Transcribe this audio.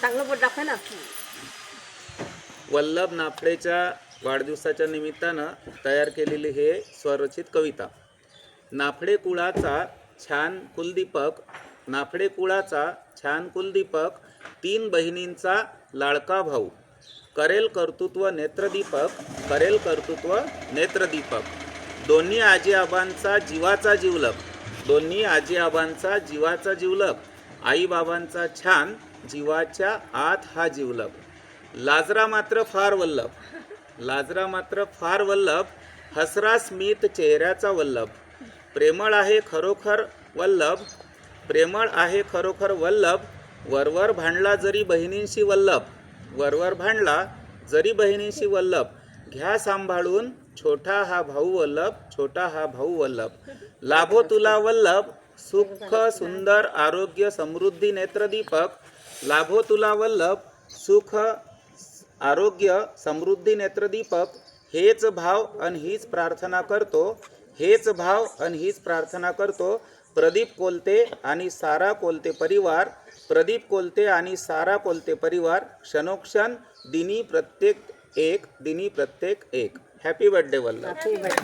चांगलं बोट दाखव ना. वल्लभ नाफडेच्या वाढदिवसाच्या निमित्तानं तयार केलेली हे स्वरचित कविता. नाफडे कुळाचा छान कुलदीपक, नाफडे कुळाचा छान कुलदीपक, 3 बहिणींचा लाडका भाऊ, करेल कर्तृत्व नेत्रदीपक, करेल कर्तृत्व नेत्रदीपक. दोन्ही आजी आबांचा जीवाचा जिवलग, दोन्ही आजी आबांचा जीवाचा जिवलग, आई बाबांचा छान जीवाच्या आत हा जिवलग. लाजरा मात्र फार वल्लभ, लाजरा मात्र फार वल्लभ, हसरा स्मित चेहऱ्याचा वल्लभ. प्रेमळ आहे खरोखर वल्लभ, प्रेमळ आहे खरोखर वल्लभ, वरवर भांडला जरी बहिणींशी वल्लभ, वरवर भांडला जरी बहिणींशी वल्लभ. घ्या सांभाळून छोटा हा भाऊ वल्लभ, छोटा हा भाऊ वल्लभ. लाभो तुला वल्लभ सुख सुंदर आरोग्य समृद्धी नेत्रदीपक, लाभो तुला वल्लभ सुख आरोग्य समृद्धी नेत्रदीपक. हेच भाव आणि हीच प्रार्थना करतो, हेच भाव आणि हीच प्रार्थना करतो. प्रदीप कोलते आणि सारा कोलते परिवार, प्रदीप कोलते आणि सारा कोलते परिवार. क्षणोक्षण दिनी प्रत्येक एक, दिनी प्रत्येक एक. Happy birthday Vallabh.